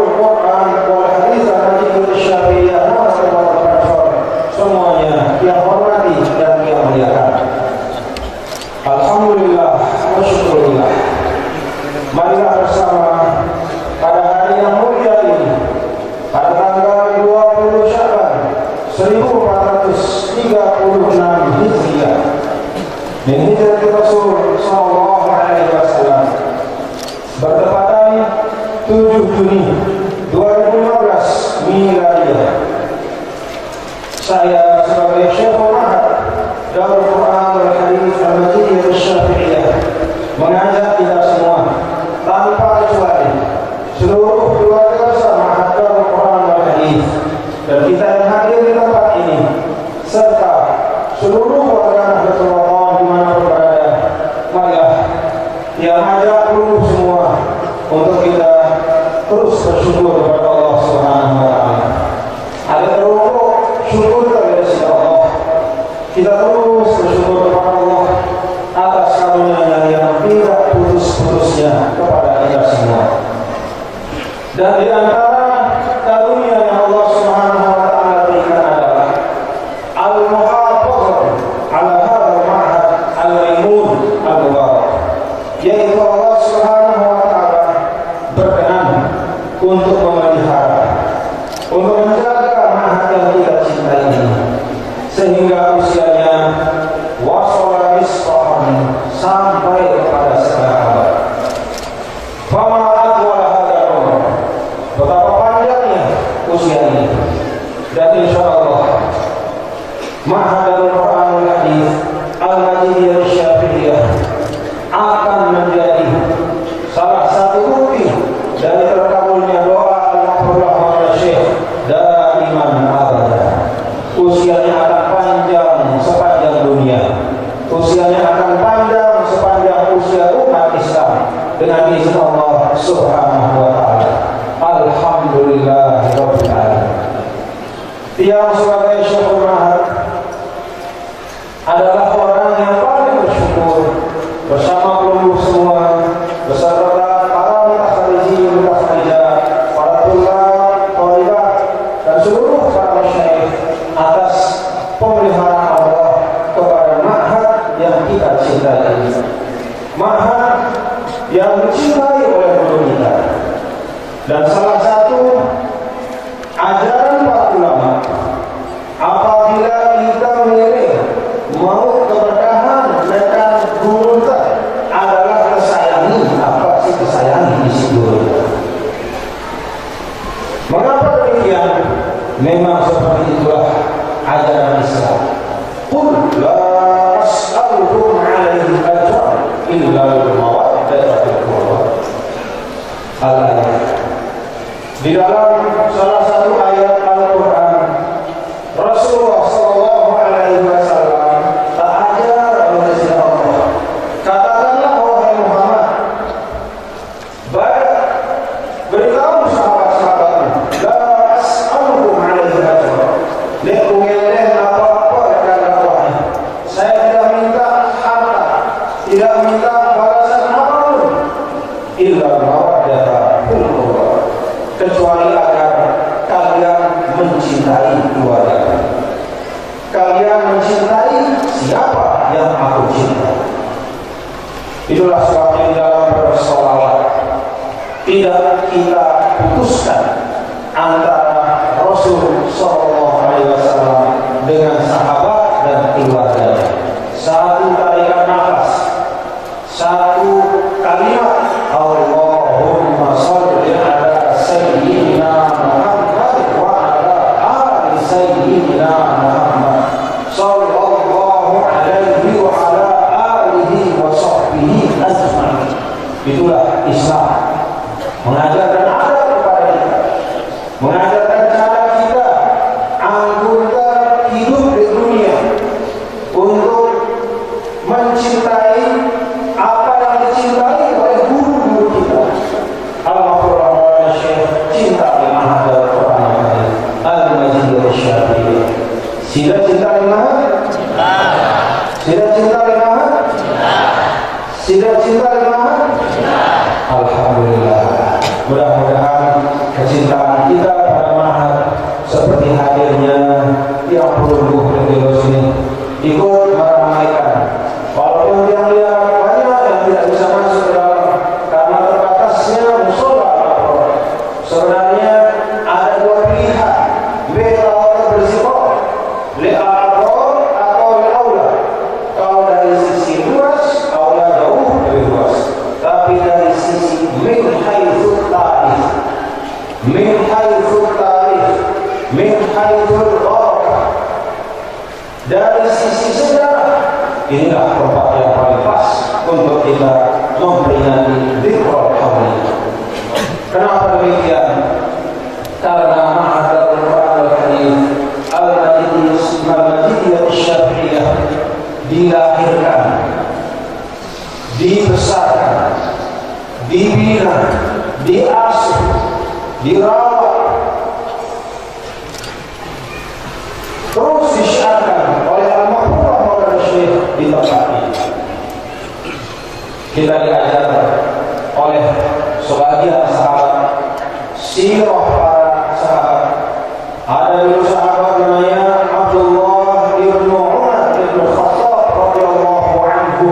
Darul Quran wal Hadits Al-Majid Syariah semuanya yang hormati dan yang muliakan. Alhamdulillah wa syukurillah. Marilah bersama pada hari yang mulia ini, pada tanggal 20 Sya'ban 1436 Hijriah min hijrah Rasul sallallahu alaihi wasallam, bertepatan 7 Juni 2015 Miladiyah. Saya sebagai Syekhul Mahad Darul Quran wal Hadits Al-Majid Syariah mengajak kita semua tanpa kecuali seluruh keluarga besar Mahad Darul Quran wal Hadits dan kita yang hadir di tempat ini serta seluruh warga Nahdlatul Ulama dimanapun berada, marilah yang ajak dulu semua untuk kita terus bersyukur kepada Allah Subhanahu wa taala. Ada terlalu syukur kepada Allah. Kita terus bersyukur kepada Allah atas karunia yang tidak putus-putusnya kepada kita semua. Dan di antara karunia yang Allah Subhanahu wa taala berikan adalah al-muhafazah ala hadzal ma'had al-maimun al-mubarak, yaitu Allah Subhanahu wa taala berkenan untuk memelihara, untuk menjaga ma'had yang kita cintai ini sehingga usianya wasala isqan sampai kepada setengah abad. Fama atwala hadzal umr, betapa panjangnya usia ini, dan insyaallah Ma'had Darul Quran wal Hadits Al-Majid Syariah akan menjadi salah satu bukti dari terkabulnya doa al-maghfurah wa syekh daiman abada. Usianya akan panjang sepanjang dunia, usianya akan panjang sepanjang usia umat Islam dengan izin Allah Subhanahu wa taala. Alhamdulillahirabbil alamin. Tiang sebagai Syekhul Mahad adalah orang yang paling bersyukur bersama peluluh semua, beserta para mutakharisin, mutakharijat, para tulab, thalibat, dan seluruh para masyayikh atas pemeliharaan Allah kepada ma'had yang kita cintai ini, ma'had yang dicintai oleh guru kita. Dan salah satu ajaran para ulama, apabila kita memilih mau keberkahan dan guru kita adalah kesayangi. Apa sih kesayangi isi guru kita? Mengapa demikian? Memang seperti itulah ajaran Islam. Qul la as'alukum 'alaihi ajran illa al-mawaddata fil qurba. Al-ayat. Di dalam salah satu ayat Al-Quran, Rasulullah sallallahu alaihi wasallam tak ajar oleh Allah. Katakanlah wahai Muhammad, baik beritahu sahabat-sahabatmu, la as'alukum 'alaihi ajran. Lihat apa-apa dengan dakwahnya. Saya tidak minta harta, tidak minta balasan apapun, illa mawaddata fil qurba, kecuali agar kalian mencintai keluarga. Kalian mencintai siapa yang aku cintai. Itulah sebabnya di dalam bersolawat tidak kita putuskan antara Rasul sallallahu alaihi wasallam dengan sahabat dan keluarganya. Satu tarikan nafas, satu kalimat, Allahumma shalli ala sayyidina Muhammad wa ala ali sayyidina Muhammad sallallahu alaihi wa ala alihi wa sahbihi ajma'in. Itulah Islam, mengajarkan adab kepada kita, mengajarkan kecintaan kita pada Mahat, seperti hadirnya tiang perunggu religius ini ikut meramaikan. Walaupun yang lihat banyak yang tidak bisa masuk ke dalam karena terbatasnya musola. Sebenarnya ada dua pilihan, atau berisiko, li'al-qor atau li'aula. Kalau dari sisi luas, aula jauh lebih luas. Tapi dari sisi min haitsu tarikh, min haitsul barakah, dari sisi sejarah, inilah tempat yang paling pas untuk kita memperingati Dzikrul Hauli. Kenapa demikian? Karena Ma'hadul Quran al-Hadits Al-Madiniyah Syafi'iyah dilahirkan, dibesarkan, dibina, diasuh, dirawat, terus disyiarkan oleh Al-Mahfuz Maulana Syekh di tempat ini. Kita diajar oleh sebagian sahabat, sirah para sahabat. Ada dulu sahabat namanya Abdullah bin Umar bin Khattab radhiyallahu anhu.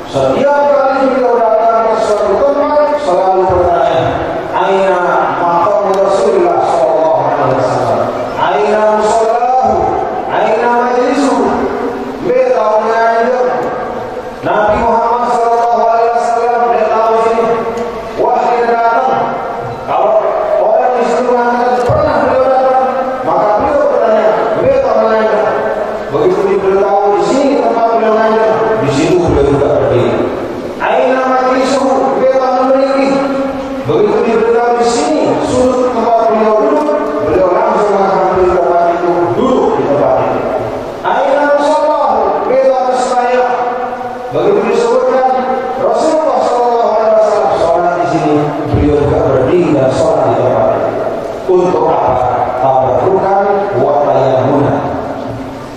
Setiap kali beliau datang ke suatu tempat selalu bertanya, aina maqam Rasulullah sallallahu alaihi wasallam, aina musallahu, aina majlisuhu. Beliau tahu mengajar Nabi Muhammad sallallahu alaihi wasallam, dia tahu sini wahyu datang. Kalau orang di seluruh angkatan pernah beliau datang, maka beliau bertanya, beliau tahu mengajar. Begitu diberitahu di sini tempat beliau mengajar, di situ beliau juga berdiri. Aina majlisuhu, beliau tahu berdiri. Begitu diberitahu di sini sudut tempat beliau duduk, beliau langsung mengambil tempat itu, duduk di tempat itu. Aina musallahu, beliau tahu sembahyang. Begitu disebutkan Rasulullah sallallahu alaihi wasallam sholat di sini, beliau juga berdiri dan sholat di tempat itu. Untuk apa? Tabarrukan wa tayammuna.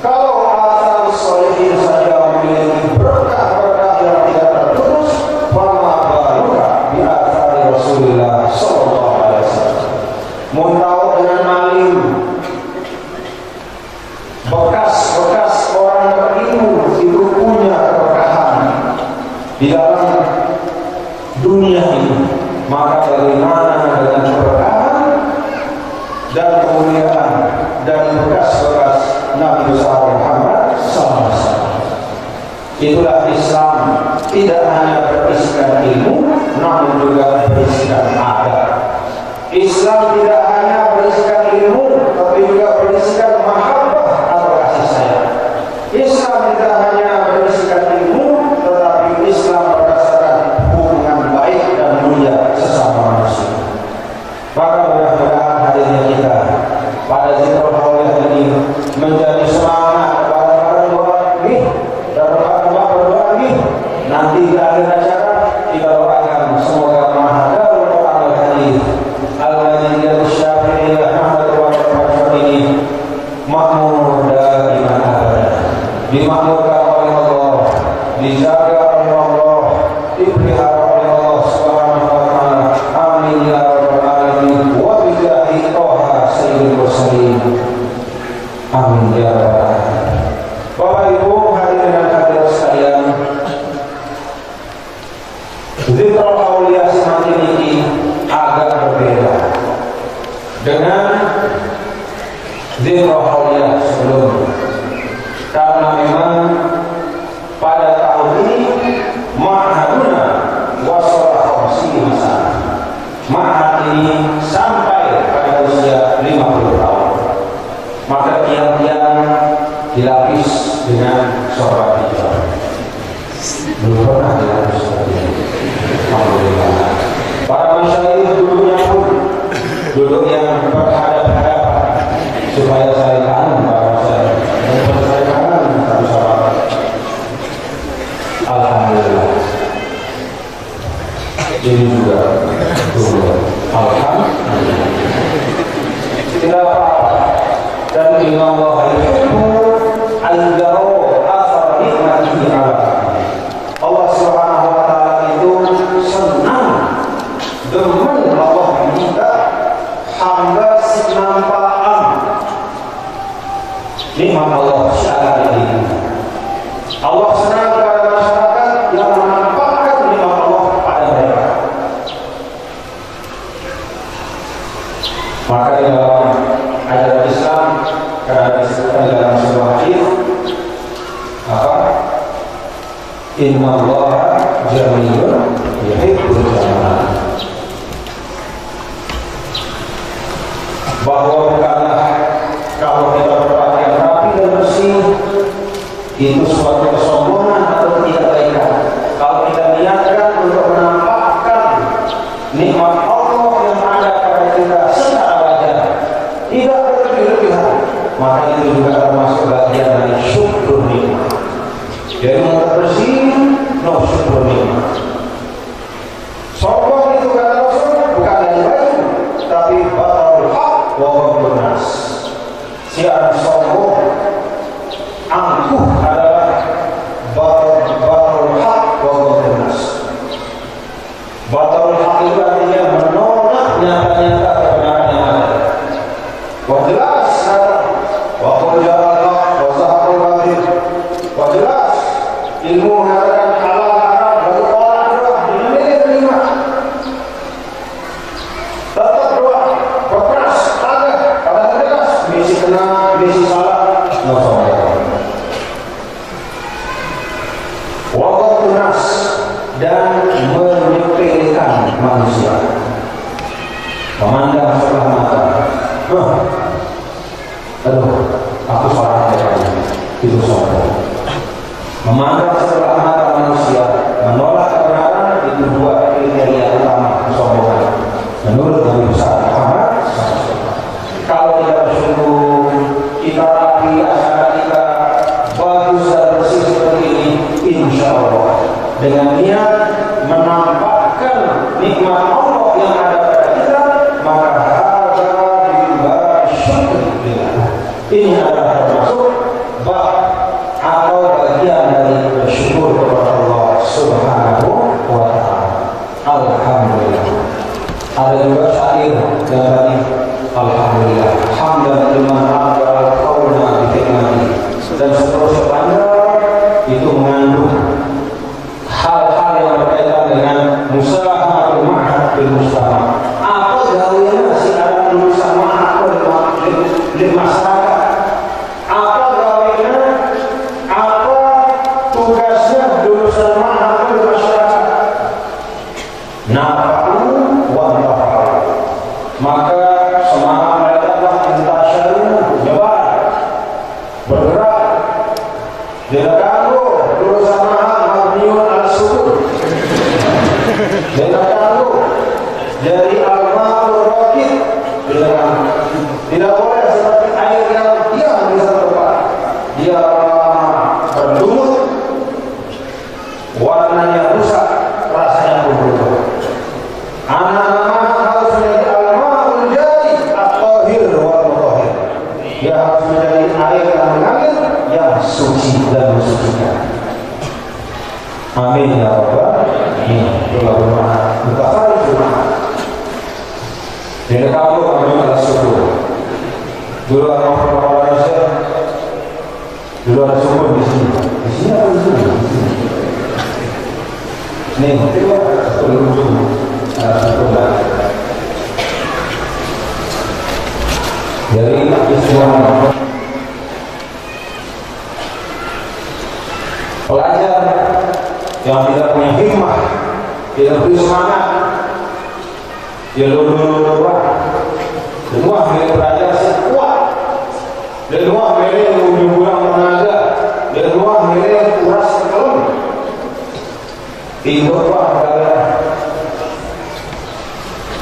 Kalau asal sholihin saja memiliki berkah-berkah yang tidak terputus, fama baruka bi athari Rasulullah sallallahu alaihi wasallam. Muntau dengan alim, bekas-bekas orang berilmu itu punya keberkahan di dalam dunia ini. Maka bagaimana dengan keberkahan dan kemuliaan dan bekas-bekas Nabi besar Muhammad SAW? Itulah Islam, tidak hanya berisikan ilmu, namun juga berisikan adab. Islam tidak hanya berisikan ilmu, tapi juga berisikan mahabbah atau kasih sayang. Islam tidak hanya berisikan ilmu, tetapi Islam berdasarkan hubungan baik dan mulia sesama manusia. Maka mudah-mudahan hadirnya kita pada Dzikrul Hauli ini menjadi semangat kepada para doa ini dan berdoa ini. Nanti di akhir acara kita doakan semoga Ma'hadul Quran al-Hadits Al-Madiniyah Syafi'iyah Ahmadul Wadah ini makmur daiman abadan, dimakmurkan oleh Allah, dijaga oleh Allah, dipelihara oleh Allah Subhanahu wa taala. Amin ya rabbal alamin. Wa bijahi Thaha sayyidil mursalin. Amin ya rabbal alamin. Bapak Ibu hadirin dan hadirat sekalian, Dzikrul Hauli semakin ini agak berbeda dengan Dzikrul Hauli sebelumnya, karena memang pada tahun ini Ma'haduna wasala khamsina sana. Ma'had ini sampai pada usia 50 tahun. Maka tiang-tiang dilapis dengan sorban hijau. Belum pernah dilapis seperti ini. Alhamdulillah. Para masyayikh duduknya pun duduk yang berhadap-hadapan supaya saling kanan para masyayikh. Dan saling kanan satu sama lain. Alhamdulillah. Ini juga dulu. Alhamdulillah. Tidak apa-apa. Dan inna Allah yuhibbu al-jarra athar nikmatihi ala. Allah Subhanahu wa taala itu senang, demen Allah minta hamba si nampaan nikmat Allah secara ini. Allah senang kepada masyarakat yang menampakkan nikmat Allah pada mereka. Maka di dalam ajaran Islam karena disebutkan dalam sebuah hadis apa? Inna Allah jamilun yuhibbul jamal. Bahwa bukanlah kalau kita berpakaian rapi dan bersih itu suatu kesombongan atau ketidakkebaikan. Kalau kita niatkan untuk menampakkan nikmat Allah yang ada pada kita secara wajar, tidak berlebih-lebihan, maka itu juga termasuk bagian dari syukur nikmat. Jadi mau bersih, no syukur nikmat. Sombong itu kata Rasul bukan dari baik, tapi batalul haq wa ghamdun nas. Siapa sombong, angkuh adalah batalul haq wa ghamdun nas. Batalul haq itu artinya menolak nyata-nyata kebenaran yang ada. Wah jelas datang, wa qul ja'al haq wa zahaqul batil. Wah jelas ilmu mengatakan halal haram lalu orang berdoa dimilih terima. Tetap doa berkeras ada pada jelas misi kena misi salah waqaf tunas dan menyepelekan manusia, memandang sebelah mata. Aduh, aku salah itu sombong. Memandang sebelah mata manusia, menolak kebenaran itu dua kriteria utama kesombongan. Menurut Nabi besar Muhammad, kalau kita bersyukur, kita rapi, acara kita bagus dan bersih seperti ini, insya Allah dengan niat menampakkan nikmat Allah yang ada pada kita, maka harga dibawa syukur. Ini adalah termasuk bab atau bagian dari bersyukur kepada Allah Subhanahu wa Ta'ala. Alhamdulillah. Ada juga syair yang tadi alhamdulillah hamdan liman abdal qaulna bi hikmati, dan seterusnya panjang itu mengandung hal-hal yang berkaitan dengan musahamatul ma'had bil mustama. Apa gaweana si ada musahamaah di masyarakat? Apa gaweana? Apa tugasnya lulusan ma'had di masyarakat? Maka semangat mereka telah intasyarun, nyebar, bergerak, tidak ganggu lulusan mahal mabniun al-sukur, tidak ganggu dari al-ma'ul rakit, tidak boleh seperti air yang diam di satu tempat, dia berdumut, warnanya rusak, rasanya pun berubah. Anak-anak harus menjadi al-ma'ul jari at-tahir wal mutahhir. Dia harus menjadi air yang mengalir, yang suci dan mensucikan. Amin ya rabbal alamin. Itulah berdoa mutafarrid berdoa. Jadi kamu adalah syukur. Dulu orang Indonesia, dulu ada syukur di sini. Di sini ada syukur. Nih, itu syukur. Dari Islam pelajar yang tidak punya hikmah, tidak punya semangat, dia luluh-luluh semua milik pelajar kuat, dan semua milik ujung-ujung tenaga, dan semua milik kuras kekelum itu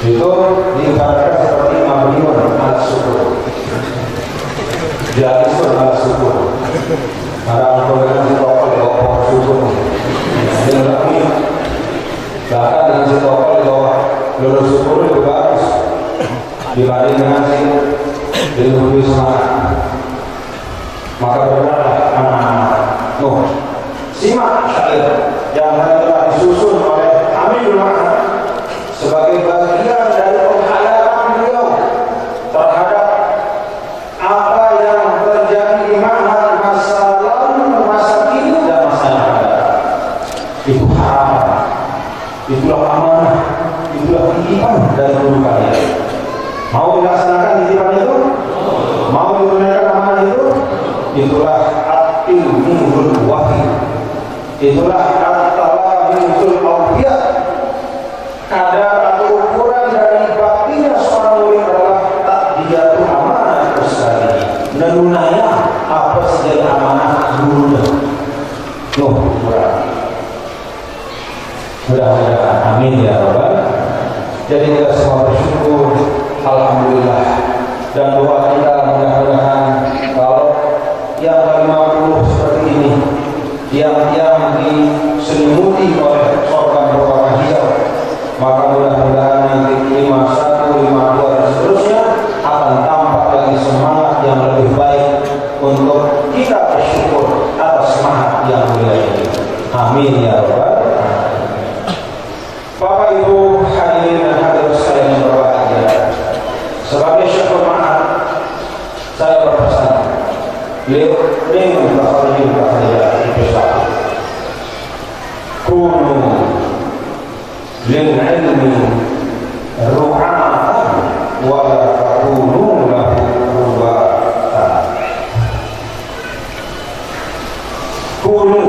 itu diibaratkan seperti mabniun al-sukur, jalisun al-sukur. Orang berkata si topel di bawah syukur, dia tidak punya. Bahkan dengan si topel di bawah lulus syukur itu bagus dibanding dengan si lebih semangat. Maka berkata anak-anak, simak syair yang telah disusun oleh Aminul Ma'had sebagai bagian dari penghayatan beliau melaksanakan titipan itu, mau menunaikan amanah itu, itulah at-tilmizul wahid, itulah at-talamizul awliya. Ada ukuran dari baktinya seorang murid adalah takdiyatul amanah ustadi, menunaikan apa saja amanah gurunya. Mudah-mudahan, amin ya rabbal. Jadi kita semua bersyukur, alhamdulillah, dan doa kita mudah-mudahan kalau yang 50 seperti ini, yang diselimuti oleh program-program hijau, maka mudah-mudahan nanti 51, 52 dan seterusnya akan tampak lagi semangat yang lebih baik untuk kita bersyukur atas semangat yang mulia ini. Amin ya rabbal. Bapak Ibu hadirin dan hadirat sekalian yang berbahagia, sebagai syukur maaf saya berpesan lewat bahaya besar kunu lil ilmi ru'atan wa la takunu lahu ru'atan. Kunu,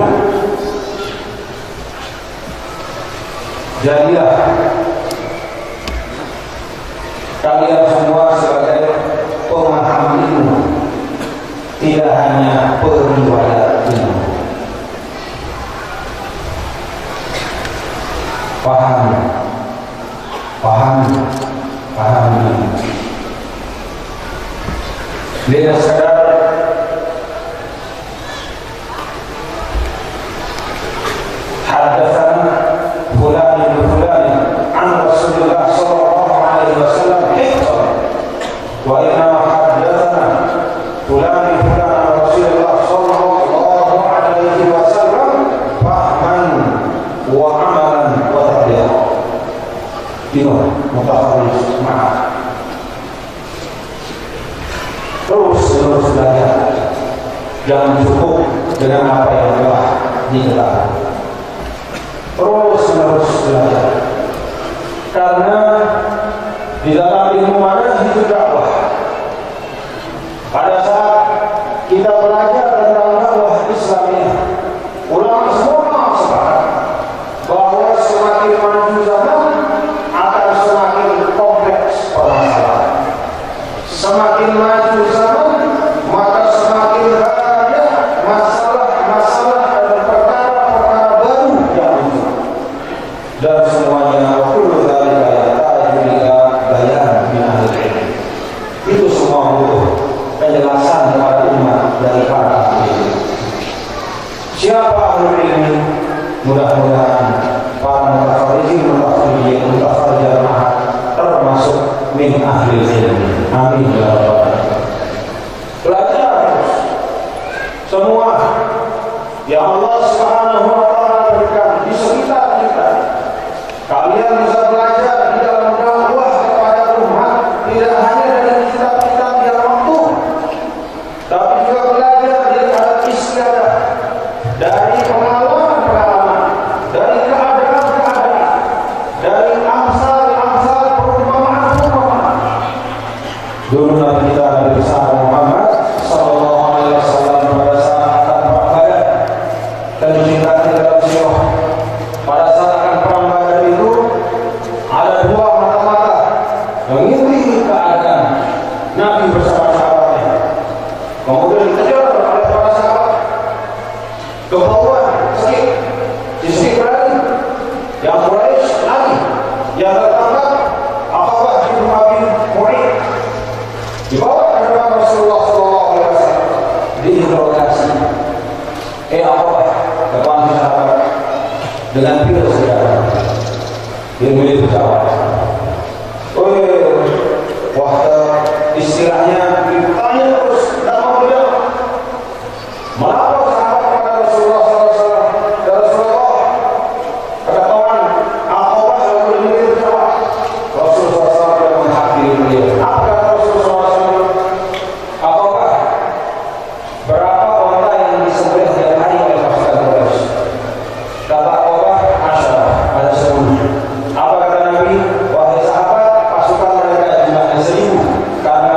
jadilah kalian semua sebagai pemaham ilmu, tidak hanya periwayat ilmu. Paham ilmu. Lihat sekadar hadatsana fulan bin fulan an Rasulullah sallallahu alaihi wasallam hifdzan wa inna hadatsana fulan bin fulan an Rasulullah sallallahu alaihi wasallam fahman wa amalan wa tadbiq. Ini mutakhassis maaf. Terus belajar, jangan cukup dengan apa yang telah diketahui. Terus belajar, karena di dalam ilmu manhaj itu dakwah. Pada saat kita belajar tentang dakwah Islamiyah, ulama semua sepakat bahwa semakin maju zaman akan semakin kompleks permasalahan. Semakin maju zaman, maka semakin banyak masalah-masalah dan perkara-perkara baru yang muncul. Dan semuanya kullu dzalika yahtaju ila bayan min ahli ilm. Itu semua butuh penjelasan kepada umat dari para ahli. Siapa ahli ilmu? Mudah-mudahan para mutafarrijin termasuk min ahli ilm. Amin ya rabbal. Belajar terus semua yang Allah Subhanahu wa taala berikan di sekitar kita. Kalian bisa belajar di dalam dakwah kepada umat, tidak hanya dari kitab-kitab yang waktu, tapi juga belajar dari adat istiadat, dari pengalaman-pengalaman, dari keadaan-keadaan, dari amsal-amsal perumpamaan-perumpamaan. Dulu Nabi kita Nabi besar Muhammad sallallahu alaihi wasallam pada saat akan perang Badar, dan diceritakan dalam sirah pada saat akan perang Badar itu ada dua mata-mata mengikuti keadaan Nabi bersama sahabatnya. Kemudian dikejar oleh para sahabat ke bawah sedikit, di sini berani yang Quraisy lagi yang tertangkap Aqabah bin Abi Mu'id dibawa ke hadapan Rasulullah sallallahu alaihi wasallam, diinterogasi. Aqabah depan sahabat dengan pil sejarah. Dia mulai berjawab. Istilahnya ditanya terus, tidak mau menjawab. Melapor sahabat kepada Rasulullah SAW. Ya Rasulullah, kata kawan, Aqabah yang boleh berjawab. Rasulullah SAW yang menghakimi beliau. Apa kata Rasulullah SAW? Aqabah, berapa onta yang disembelih setiap hari oleh pasukan Quraisy? Kata Aqabah, ada 10. Apa kata Nabi? Wahai sahabat, pasukan mereka jumlahnya 1000. Kami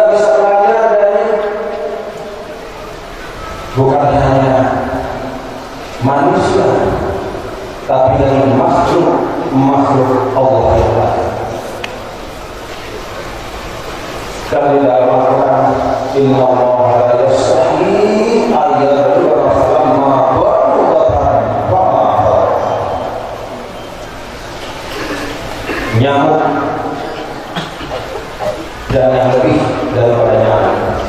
kita bisa belajar dari bukan hanya manusia, tapi dari makhluk Allah yang lain. Karena dalam Al-Quran, Inna Allah la yastahi ayyadura falamma ba'udatan fa'afar. Nyamuk dan yang lebih daripada nyamuk.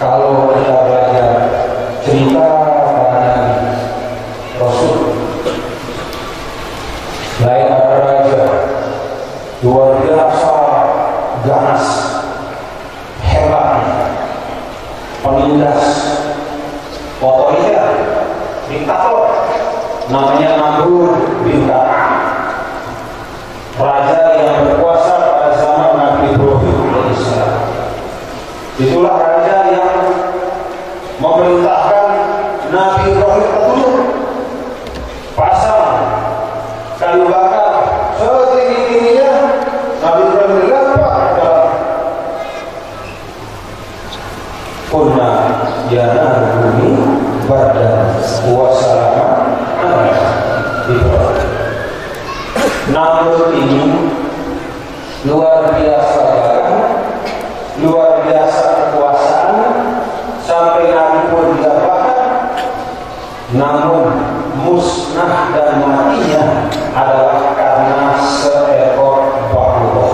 Kalau kita belajar cerita para Rasul, lain ada raja luar biasa ganas, hebat, penindas, otoriter, diktator, namanya Namrud bin Kan'an, raja yang berkuasa pada zaman Nabi Ibrahim alaihissalam. Itulah raja yang memerintahkan Nabi Ibrahim untuk pasang kayu bakar setinggi-tingginya. Nabi Ibrahim dilempar ke dalam. Qulna ya narumi bardan wa salaman ala Ibrahim. Namrud ini luar biasa gagah, luar biasa kekuasaan, sampai Nabi pun didapatkan, namun musnah dan matinya adalah karena seekor bahullah.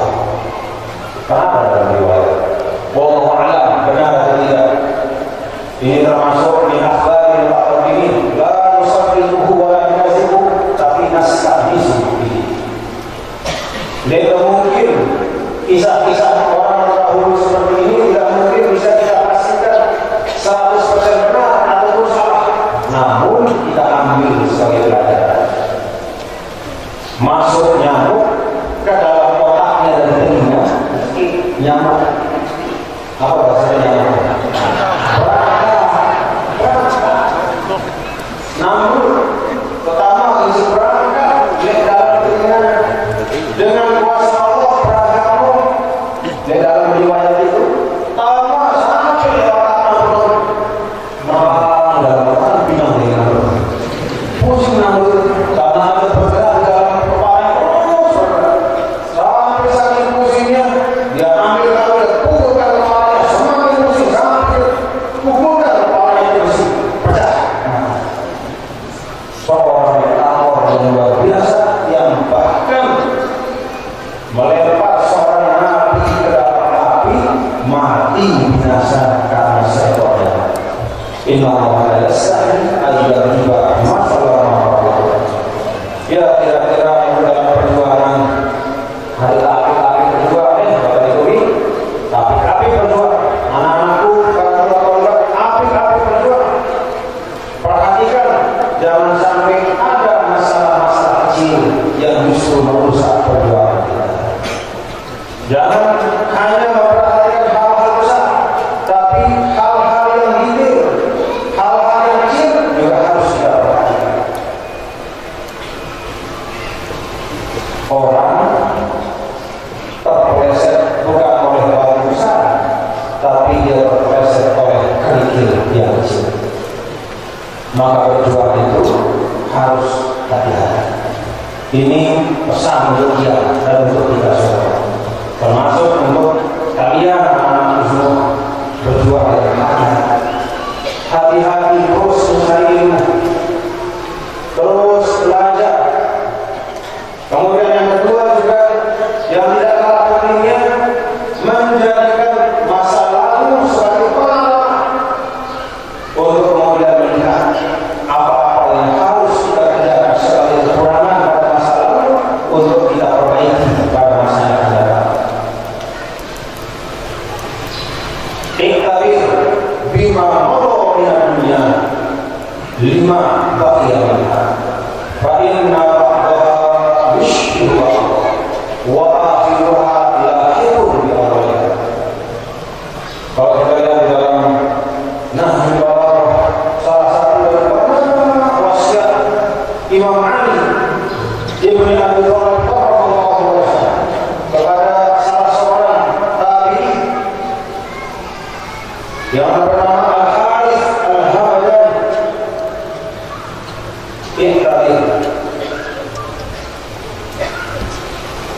Kenapa dalam riwayat? Wallahu a'lam, benar atau tidak? Ini termasuk min akhbaril muqaddimin, la nusaddiquhu wa la nukadzibuhu, tapi nastahdisu bihi. Tidak mungkin kisah-kisah orang terdahulu seperti ini tidak mungkin bisa kita pastikan 100% benar ataupun salah. Namun kita ambil sebagai pelajaran. Masuk nyamuk ke dalam otaknya dan telinga, nyamuk. Apa bahasanya nyamuk? Berangkat. Namun pertama isi berangkat di dalam telinga dengan kuasa Allah beragama. Di dalam riwayat itu pertama sampai di otak Namrud, merang dalam otak pinang dengan Namrud, pusing Namrud karena Namrud bergerak di dalam kepala terus sampai saking pusingnya dia ambil kayu dan pukulkan kepalanya, semakin pusing sampai pukulkan kepalanya itu pecah. Seorang metafor yang luar biasa yang bahkan melempar seorang nabi ke dalam api, mati binasa karena seekornya. Inna Allah la yastahi ayyadhiba masalah. Ya, kira-kira yang dalam perjuangan hari api berdua, Bapak Ibu, api berdua, anak-anakku, api berdua. Perhatikan, jangan sampai ada masalah-masalah kecil yang justru merusak perjuangan kita. Jangan hanya memperhatikan hal-hal besar, tapi hal-hal yang detail, hal-hal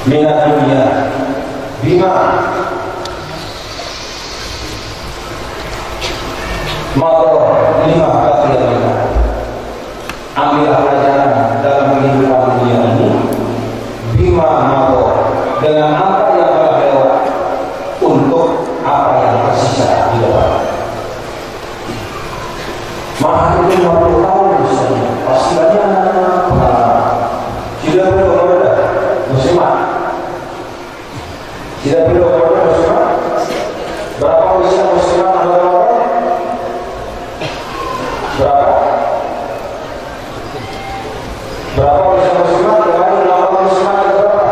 minat dunia bima maka lima bagian. Ambillah pelajaran dalam kehidupan dunia ini bima maka dengan apa yang telah lewat untuk apa yang tersisa di depan. Maka itu 50 tahun misalnya pasti banyak tidak perlu berada muslimat, tidak perlu berada muslimat. Berapa usia muslimat adalah berapa? Berapa usia muslimat? Kemarin ulama muslimat berapa?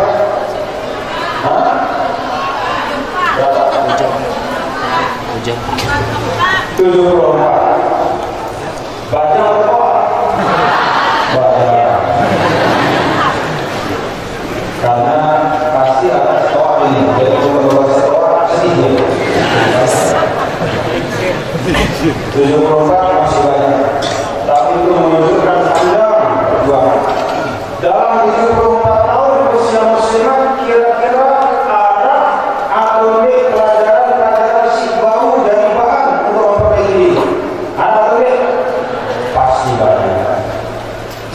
Hah? Berapa? 74. Baca apa? Baca. Karena pasti akan sekolah ini. Jadi kalau sekolah sedikit. 74 masih banyak. Tapi itu menunjukkan panjang perjuangan. Dalam 74 tahun usia muslimat kira-kira ada atau lebih pelajaran-pelajaran si baru dari bahan untuk memperbaiki diri. Ada lebih? Pasti banyak.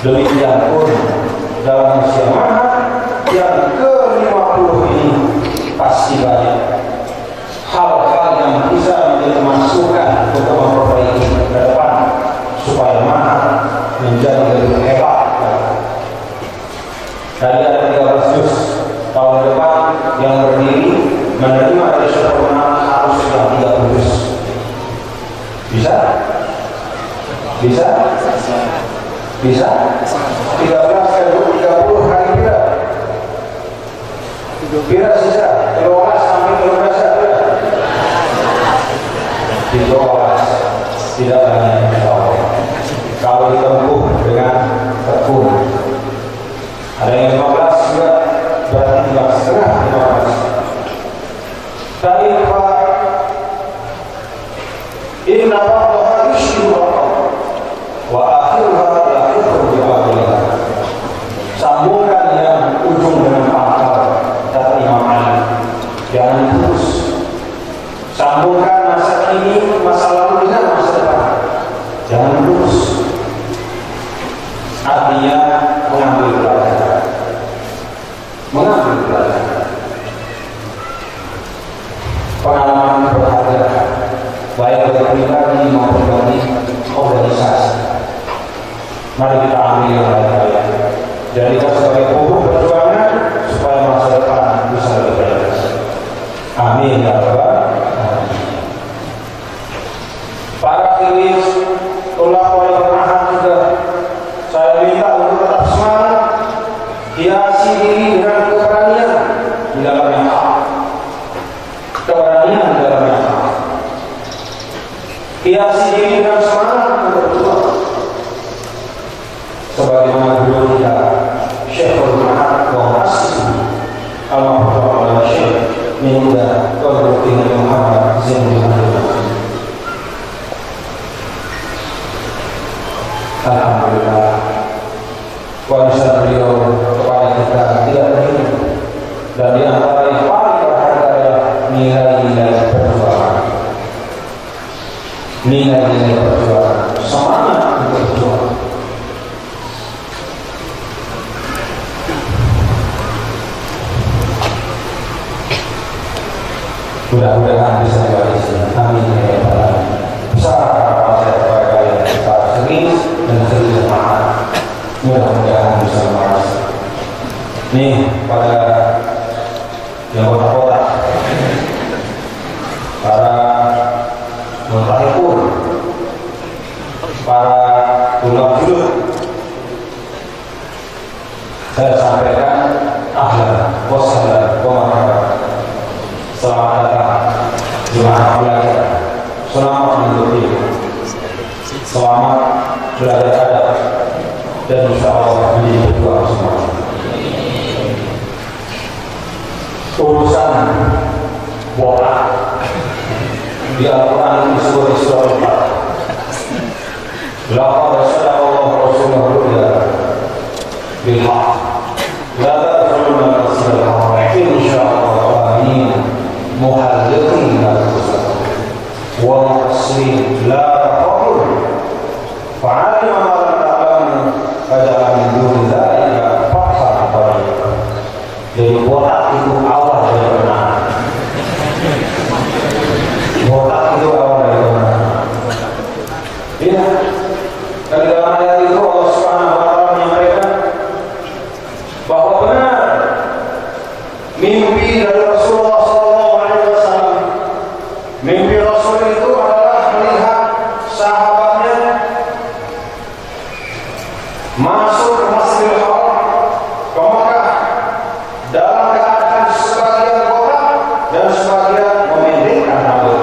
Demikian pun dalam usia mana yang ke-50 ini pasti banyak hal-hal yang bisa menjadi masukan untuk memperbaiki ke depan supaya mana menjadi lebih hebat. Tadi ada 13 juz tahun depan yang berdiri menerima dari sempurna harus yang 30 juz. Bisa? Bisa? Bisa? 13 kali 30 kali kira. Kira sisa 12 sampai 12 kira. 12 tidak banyak insyaAllah. Kalau ditempuh dengan tekun. Ada yang 15 juga berarti 15. Tapi inna ba'daha yushbihu wa akhiruha yaqutu bi'aqliha. Sambungkan yang ujung dengan pangkal, kata Imam Ali. Jangan putus. Sambungkan masa kini, masa lalu dengan masa depan. Jangan putus. Artinya mengambil pelajaran. Mengambil pelajaran. Pengalaman berharga baik bagi pribadi maupun bagi organisasi. Mari kita ambil yang baik-baik. Jadikan sebagai pokok perjuangan supaya masa depan bisa lebih baik. Amin ya rabbal alamin. Para khiris, ulama wal ahad juga saya minta untuk tetap semangat, hiasi diri dengan keberanian di dalam yang hak. Keberanian di dalam yang hak. Hiasi diri dengan semangat untuk berjuang. Sebagaimana guru kita Syekhul Ma'ad wa Mu'assis Al-Mahfuz Syekh Minda Qadruddin Muhammad Zainul Abidin. Alhamdulillah, warisan beliau kepada kita tidak terhitung, dan di antara yang paling berharga adalah nilai-nilai perjuangan. Nilai-nilai perjuangan, semangat untuk berjuang. Mudah-mudahan bisa diwarisi. Amin ya rabbal alamin. Besar harapan saya kepada kalian para serius dan serius jemaah. Mudah-mudahan bisa diwarisi. Nih pada yang kota-kota, para muntahipun, para tulab julud, saya sampaikan ahlan wa sahlan wa marhaban. Selamat datang jemaah belajar, selamat mengikuti, selamat belajar adab, dan insya Allah menjadi berjuang semua. Urusan bola di Al-Quran disebut di surah Al-Fatihah. Laqad sadaqallahu rasulahu ru'ya bil haqq la tadkhuluna al-masjidal haram botak itu awal dari kebenaran. Botak itu awal dari kebenaran. Iya. Dari dalam ayat itu Allah Subhanahu wa taala menyampaikan bahwa benar mimpi dari Rasulullah sallallahu alaihi wasallam. Mimpi Rasul itu adalah melihat sahabatnya masuk ke Masjidil Haram ke Mekah dalam keadaan sebagian botak dan sebagian memendekkan rambut.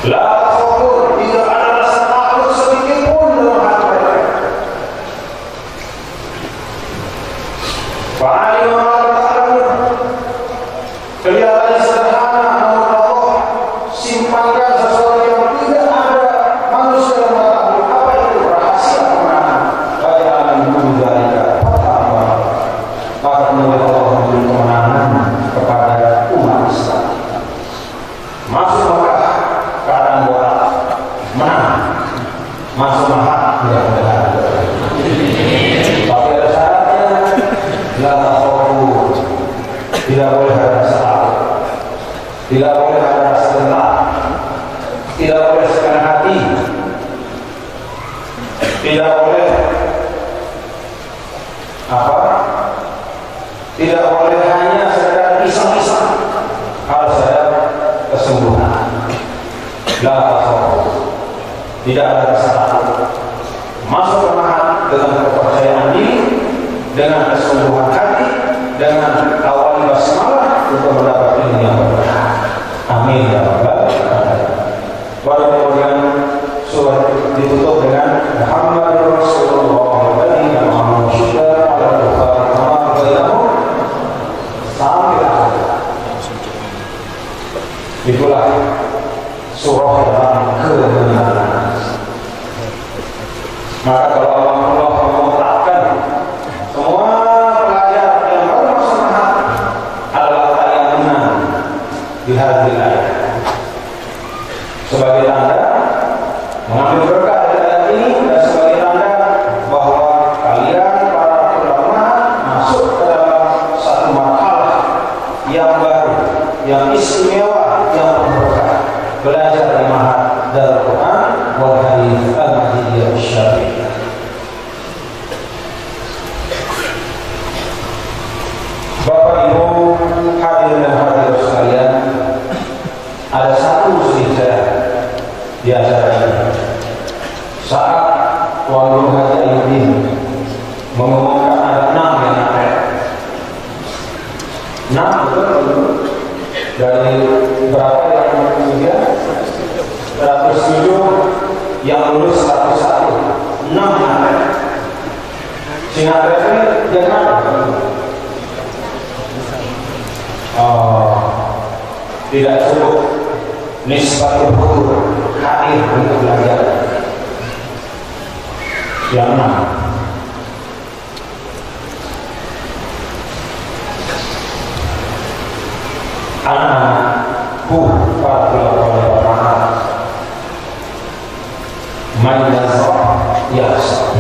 La takut, tidak ada rasa takut sedikit pun dalam hati mereka. Fa'alim ma ta'lamun. Kelihatannya sederhana, namun Allah simpankan sesuatu yang tidak ada manusia yang mengetahui apa itu rahasia kemenangan. Bagi alam menunjukkan apa maka kemudian Allah memberi kemenangan kepada umat Islam. Masuk Mekah keadaan botak, menang. Masuk Mekah tidak menang. Tapi ada syaratnya, la takut, tidak boleh ada rasa takut, tidak boleh ada rasa gentar, tidak boleh setengah hati, tidak boleh apa? Tidak boleh hanya sekedar iseng-iseng, harus ada kesungguhan. La takut, tidak ada rasa takut. Masuk ke Mekah dengan kepercayaan diri, dengan kesungguhan hati, dengan awal basmalah untuk mendapat ilmu yang berkah. Amin ya rabbal alamin. Baru kemudian surat ditutup dengan Muhammadur Rasulullah walladzina ma'ahu syuhada 'alal kufari kama bainahum sampai akhir. Itulah surah tentang kebenaran. Maka kalau Allah memutakkan semua pelajar yang baru masuk Mekah adalah yang menang di hadis ayat sebagai tanda mengambil berkah dari ayat ini dan sebagai tanda bahwa kalian para ulama masuk ke dalam satu marhalah yang baru, yang istimewa, yang berkah, belajar di Ma'had Darul Quran wal Hadits Al-Mahdiyah Asy-Syafi'iyah. Bapak Ibu hadirin dan hadirat sekalian, ada satu cerita di acara ini. Saat Tuan Guru Haji Ayuddin mengumumkan ada 6 yang naik. 6 betul dari berapa yang kemudian 107 yang lulus 101, 6 yang naik. Sehingga ini yang naik. Tidak cukup nisbatul hudur hadir untuk belajar. Yang 6, anak-anakku para ulama bermanfaat, man yazra yahsar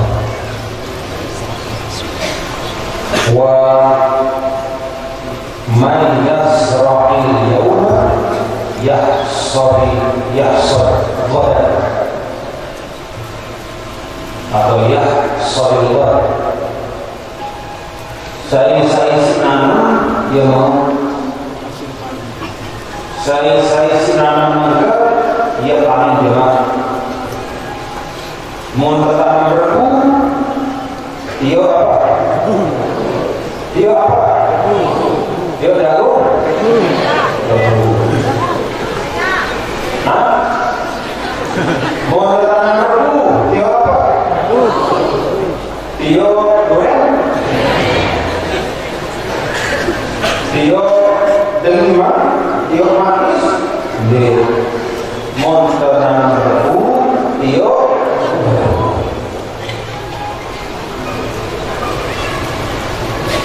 wa man yazra'il yawma yahsar ghadan atau yahsar ghadan. Saya sinanam yang mau saya sinanam maka ia paling jemaah mau bertanam berku dia apa? Dia jagung? Hah? Mau bertanam berku dia apa? Dia goreng? Dia delima? Dia manis? Dia mau bertanam berku dia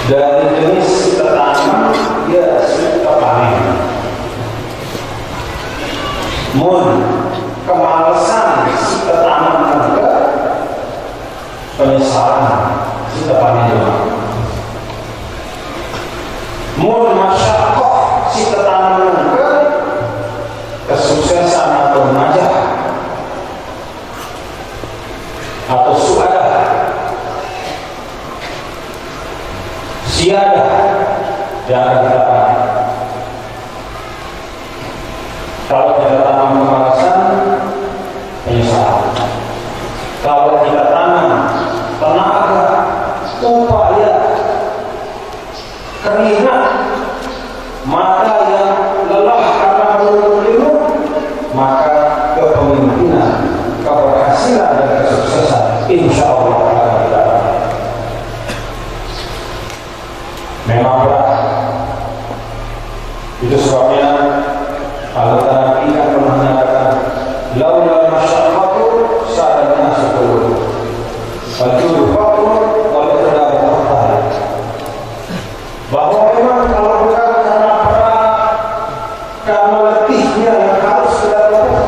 dari jenis tanaman dia suka panen. Mun kemalasan si tanaman juga penyesalan si panen juga. mun masyakoh si tetanan ke kesuksesan atau najah atau suada siada yang akan kita pakai. Kalau kita tanam kemalasan, penyesalan. Kalau kita tanam tenaga, upaya, keringat, mata yang lelah karena menuntut ilmu, maka kepemimpinan, keberhasilan dan kesuksesan insya Allah akan kita dapat. Memang berat. Itu sebabnya Al-Quran pernah menyatakan laulal masyaqqatu sa'adna syukur wal-judu faqrun wal-iqdaru muhtar, bahwa memang kalau bukan karena berat, karena letihnya yang harus kita lakukan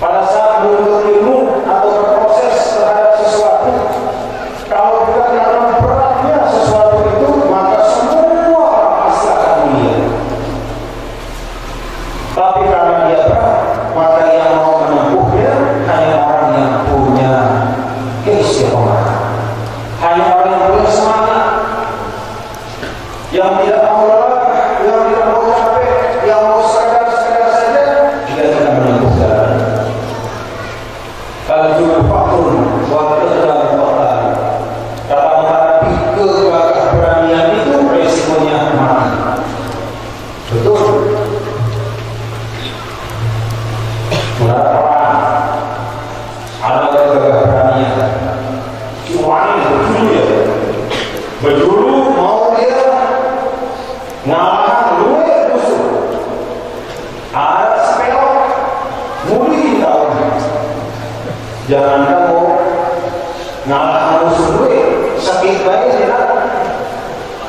pada saat menuntut ilmu atau berproses terhadap sesuatu, kalau bukan karena beratnya sesuatu itu, maka semua orang pasti akan mulia. Tapi karena dia berat, maka yang mau menempuhnya hanya orang yang punya keistiqomahan, hanya orang yang punya semangat, yang tidak mau lelah, yang tidak mau capek, yang mau sekadar saja dia tidak menempuh jalan. Al-judu faqrun wal-iqdaru muhtar. Kata menghadapi keberanian itu resikonya mati. Betul. Berat perang, ada keberanian. Cuman berjulu ya, berjulu mau dia ngalahkan luwe musuh. Ada sepelok, muli tahu. Jangan kamu ngalahkan musuh luwe, sakit baik ya.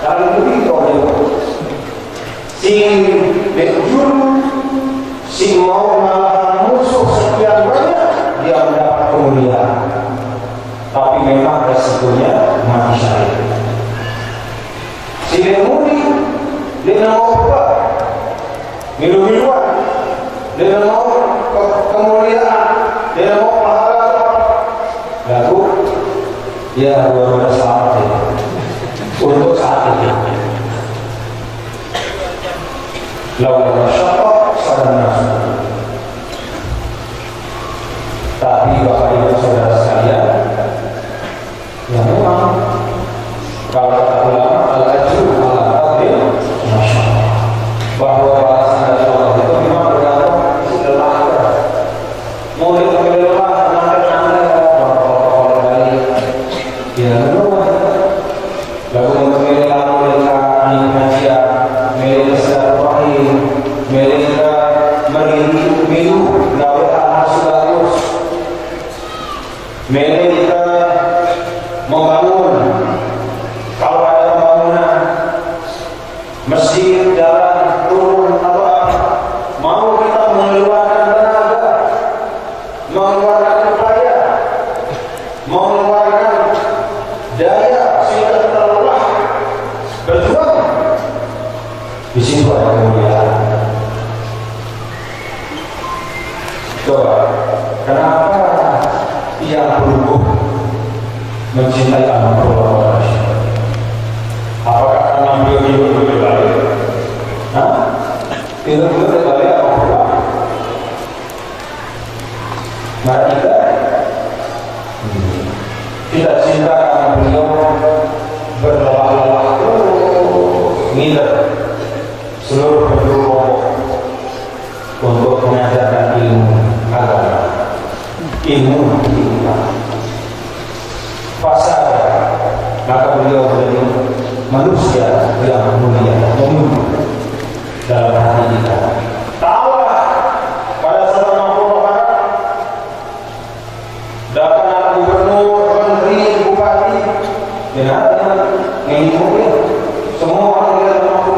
Kalau muli tahu dia. Sing berjulu, sing mau ngalahkan musuh sekian banyak, dia mendapat kemuliaan. Tapi memang resikonya mati syahid. Si demudi, dia mau apa? Milu-miluan, dia mau kemuliaan, dia mau pahala. Lalu dia benar-benar selamat ya. Untuk saat ini. Lalu masyarakat sadar. Tapi Bapak Ibu Saudara sekalian, yang memang kalau kata ulama al-ajru ala qadri masyaallah, bahwa balasan dari Allah itu memang bergantung lelah. Mulai dari lelah sampai protokol dari ya lelah. Lalu memilih lalu dengan kajian, memilih silaturahim, memilih milu gawe amal bagus. Mari kita membangun, kalau ada pembangunan masjid, jalan, turun atau apa, mau kita mengeluarkan tenaga, mengeluarkan upaya, mengeluarkan daya sehingga kita lelah berjuang. Di situ ada kemuliaan. Coba, kenapa yang berhubung mencintai anak Allah? Apakah karena beliau berbalik? Tidak berbalik apa? Mari kita cinta karena beliau berlelah-lelah ngiler seluruh penduduk untuk mengajarkan ilmu agama, ilmu pasar, maka beliau menjadi manusia yang mulia, memimpin dalam hati kita. Tahulah pada saat mampu datang anak gubernur, menteri, bupati, dengan mengikuti semua orang dia mampu.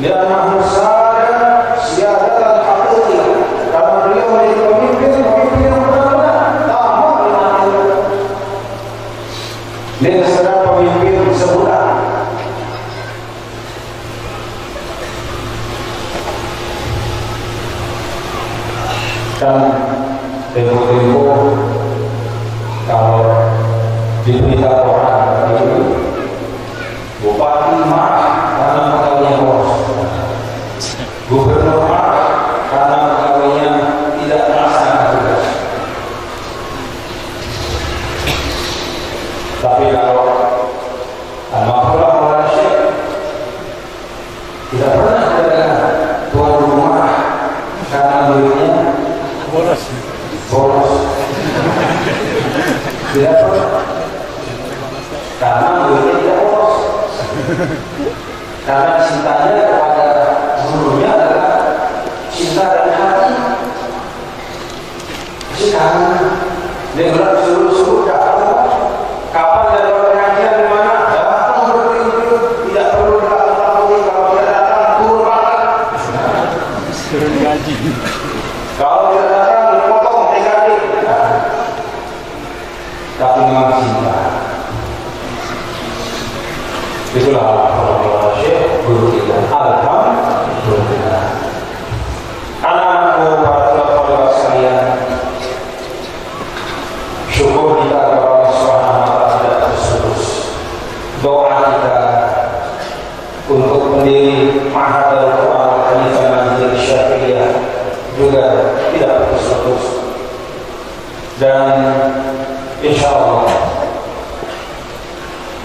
Dia mampu saja siada dan hakiki, karena beliau menjadi pemimpin yang benar-benar tamat dengan ilmu. Dia sedang pemimpin sebulan. Tidak pernah ada tuan rumah karena duitnya boros. Tidak pernah karena duitnya tidak boros. Karena cintanya kepada gurunya adalah cinta dari hati. Sekarang dia bilang suruh datang. Kapan dia pengajian di mana? Datang beribu-ribu, tidak perlu ditakut-takuti kalau dia datang turun makan. Turun gaji. Kalau dia datang dipotong TKD. Tapi memang cinta. Itulah Syekh guru kita. Alhamdulillah. Anak-anakku para saudara sekalian, syukur kita kepada Allah Subhanahu wa taala tidak terputus. Doa kita untuk pendiri Ma'had Al-Quran Al-Hanifah Majlis Syafi'iyah juga tidak terputus. Dan insyaallah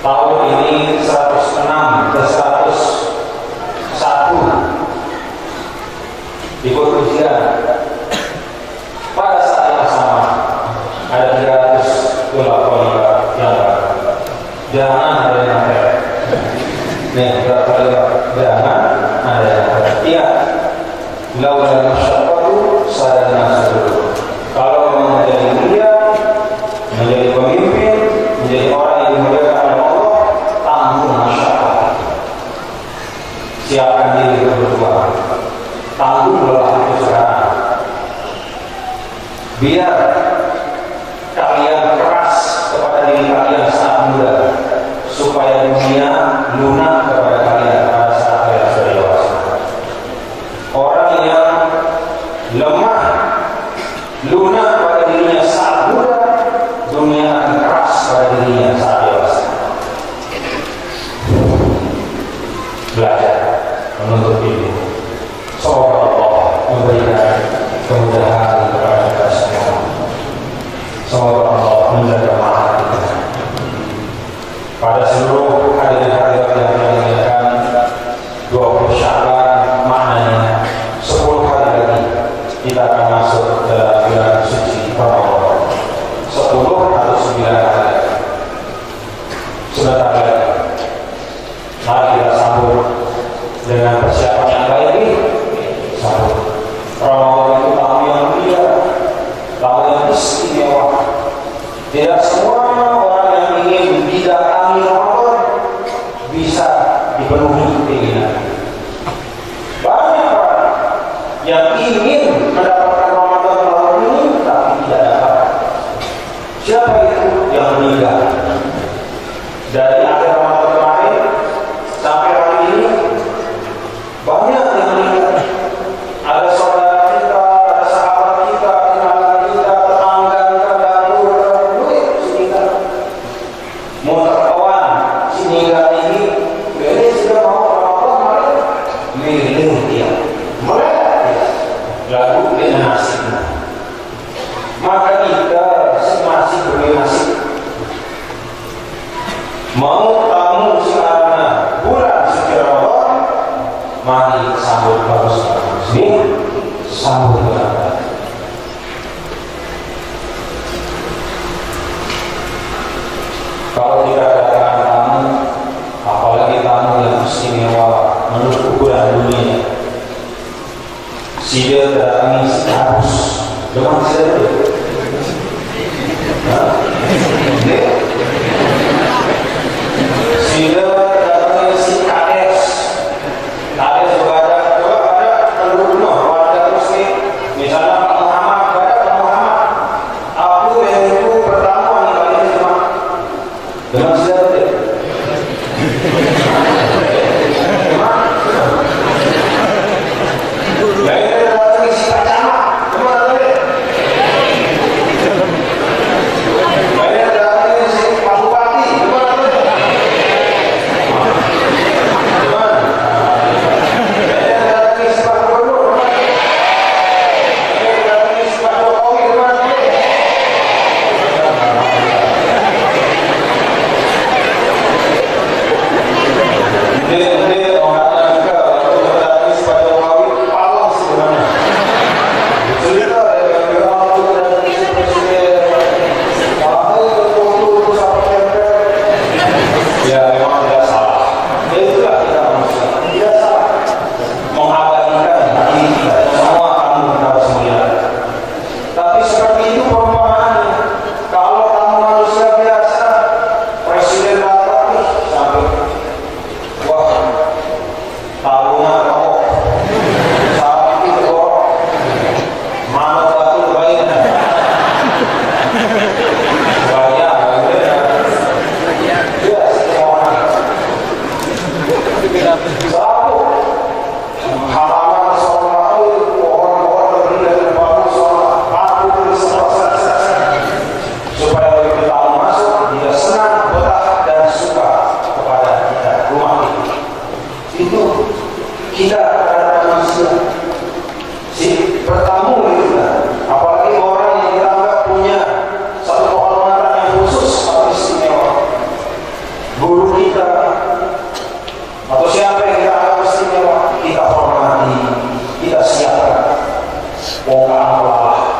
tahun ini 106 ke 101 ikut ujian. Pada saat yang sama ada 300 ulama yang jangan ada yang nih jangan ada yang iya lawan masyarakat sadana dulu. Kalau memang menjadi mulia, menjadi pemimpin, menjadi orang yang dimuliakan oleh Allah, tanggung masyarakat. Siapkan diri berjuang, tanggung lelah itu sekarang. Biar kalian keras kepada diri kalian saat muda, supaya dunia lunak kepada kalian pada saat kalian sudah dewasa. Orang yang lemah, lunak pada dirinya saat muda, dunia akan keras pada dirinya saat dewasa. Belajar menuntut ilmu. Semoga Allah memberikan kemudahan kepada kita semua. Semoga Allah menjaga mata kita. Pada seluruh hadirin-hadirat yang dimuliakan, 20 Sya'ban maknanya 10 hari lagi kita akan masuk dalam bulan suci Ramadan. 10 atau 9 hari sebentar lagi. Mari kita sambut dengan persiapan yang baik ini. Sambut. Ramadan itu tahun yang mulia, tahun yang istimewa. Tidak semua orang yang ingin didatangi Ramadan bisa dipenuhi keinginan. Banyak orang yang ingin mendapatkan Ramadan tahun ini tapi tidak dapat. Siapa itu yang meninggal? Dari akhir Ramadan kemarin sampai hari ini banyak yang meninggal. Ada saudara kita, ada sahabat kita, kenalan kita, tetangga kita, dapur, duit, sininggal. Motor kawan, sininggal ini, ini sudah mau Ramadan, milih dia. Mereka dia, lalu dia nasib. Maka kita masih beri nasib. Mau tamu sekarang bulan suci Ramadan, mari sambut bagus ini, sambut dengan kalau kita datang tamu, apalagi tamu yang istimewa menurut ukuran dunia, si dia datangi si harus dengan si dia. Sila datangnya si kades juga ada penduduk rumah warga terus nih, misalnya Pak Muhammad, ada Pak Muhammad, aku minggu pertama nih kali ini cuma dengan siapa deh? Lainnya datangnya si Pak Camat, kemana deh? Lainnya datangnya si Pak Bupati, kemana deh? Dia orang juga kita terhadap manusia. Si bertamu kita, apalagi orang yang kita anggap punya satu kehormatan yang khusus atau istimewa, guru kita atau siapa yang kita anggap istimewa, kita hormati, kita siapkan. Wong Allah,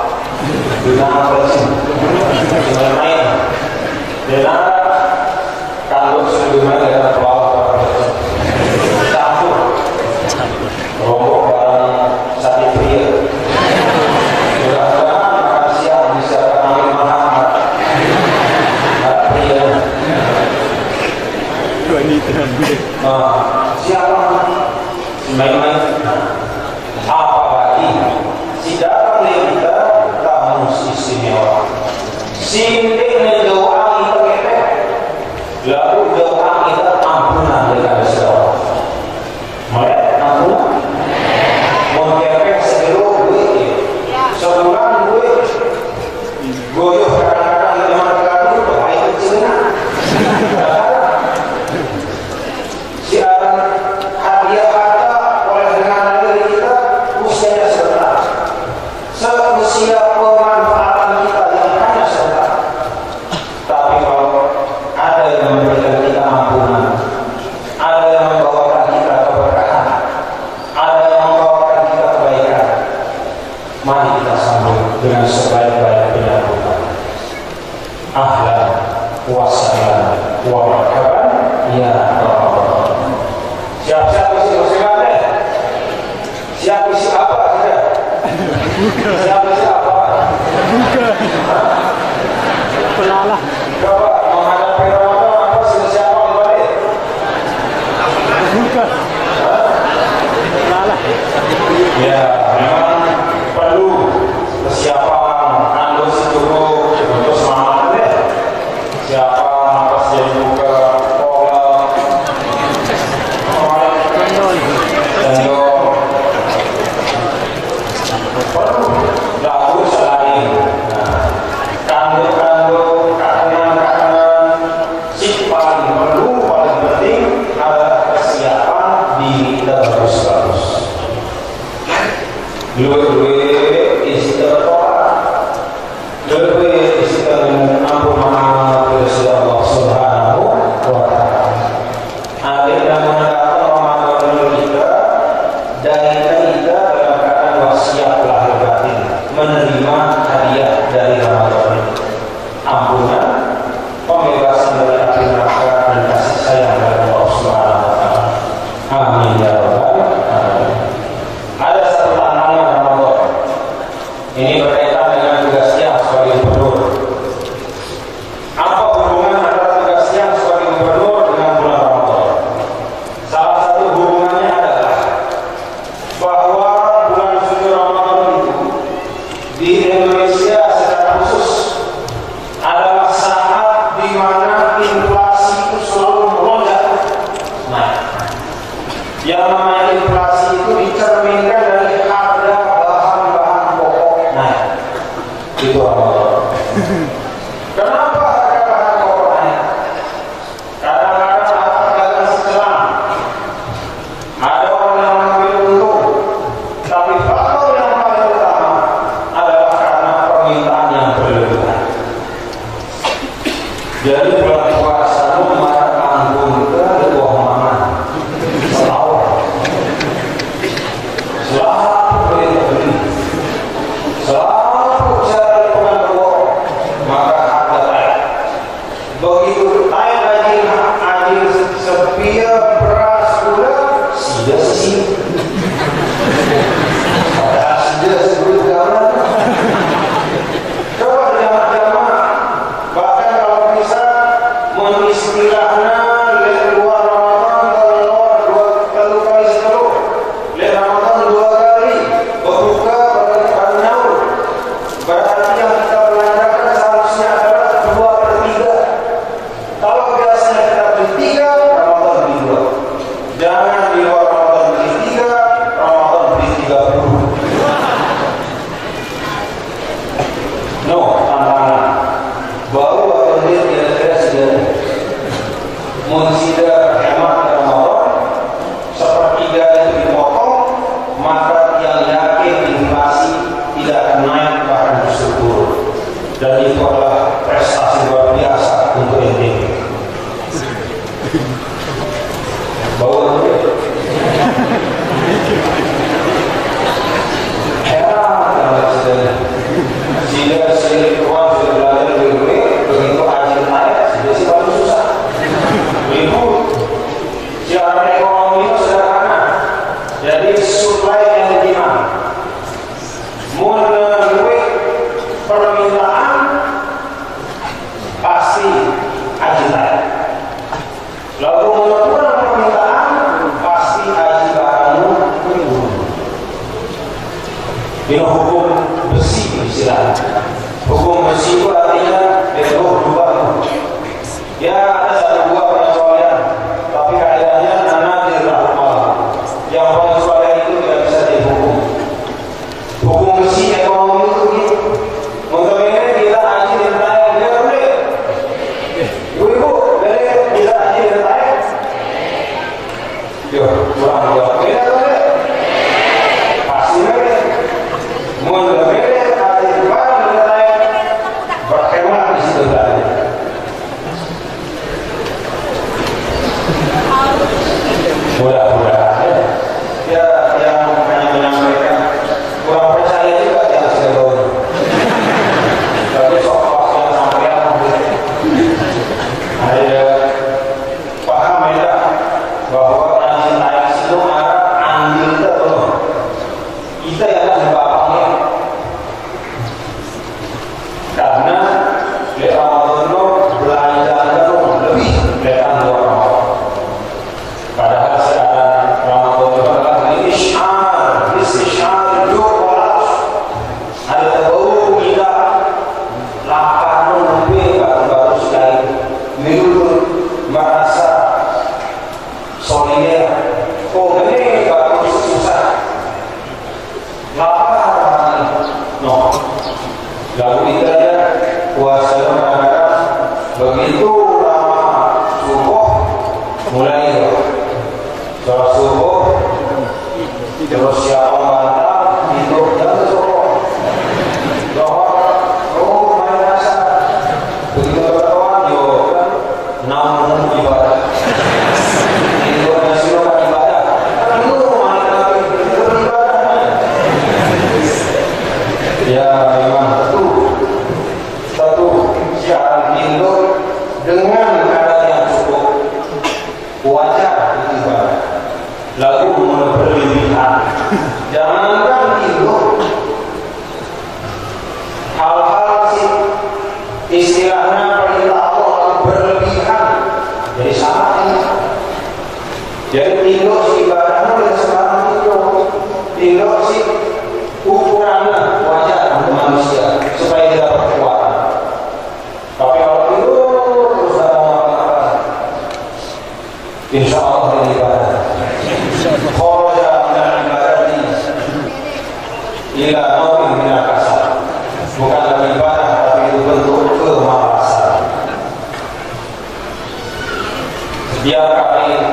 dengan apa sih? Dengan main, dengan kalau sudah main dengan pelawak, campur, rombok barang sapi pria. Mudah-mudahan makan siang bisa kami Muhammad, pria. Siapa? Main-main. Apalagi si datang kita tamu istimewa. Sindik doa kita kepek, lalu doa kita ampunan dari Allah. Mereka ampunan, mau kepek seluruh duit, sebulan duit, goyah kadang-kadang kita makan itu baik kecilnya. Siaran hadiah harta oleh dengan dari kita usianya sebentar, seusia pemanfaatan kita yang hanya sebentar. Ini hukum besi istilah. Hukum besi itu artinya itu dua. Ya ada satu dua penyesuaian, tapi kaidahnya nadir rahmal. Yang penyesuaian itu tidak bisa dihukum. Hukum besi ekonomi itu gitu. Untuk ini kita haji di Thailand, dia boleh. Ibu, boleh kita haji di Thailand. Yo, kurang dua. Kita boleh. Pasti boleh. Mau boleh haji di Thailand. Berkhidmat di situ tadi. Mudah-mudahan ya yang hanya menyampaikan kurang percaya juga yang saya bawa. Tapi soal yang sampai ada paham ya bahwa yang naik itu arah ambil terus kita yang harus bapaknya karena di Ramadan belajar lebih dari Ramadan. Padahal sekarang Ramadan itu adalah istisyar doa ada bau kita lapar lebih baru sekali minum merasa solider. Oh ini baru susah lapar no lalu kita ya puasa Ramadan begitu lama subuh mulai sholat subuh terus siapa mantap hidup dan subuh doa main rasa begitu berdoa yo kan namun ibadah itu nasional ibadah itu main lagi itu ibadah ya memang satu syarat hidup dengan keadaan yang cukup wajar itu ibadah. Lalu berlebihan. Jangankan itu hal-hal istilahnya perintah Allah berlebihan. Jadi sama ini. Jadi tinduk si ibadahnya oleh sekarang tinduk si ukurannya wajar untuk manusia supaya tidak berkekuatan. Tapi kalau itu terus dalam apa? Insya Allah ini ibadah. Kharaja minal ibadati ila naumin minal kasal. Bukan lagi ibadah tapi itu bentuk kemalasan. Setiap kali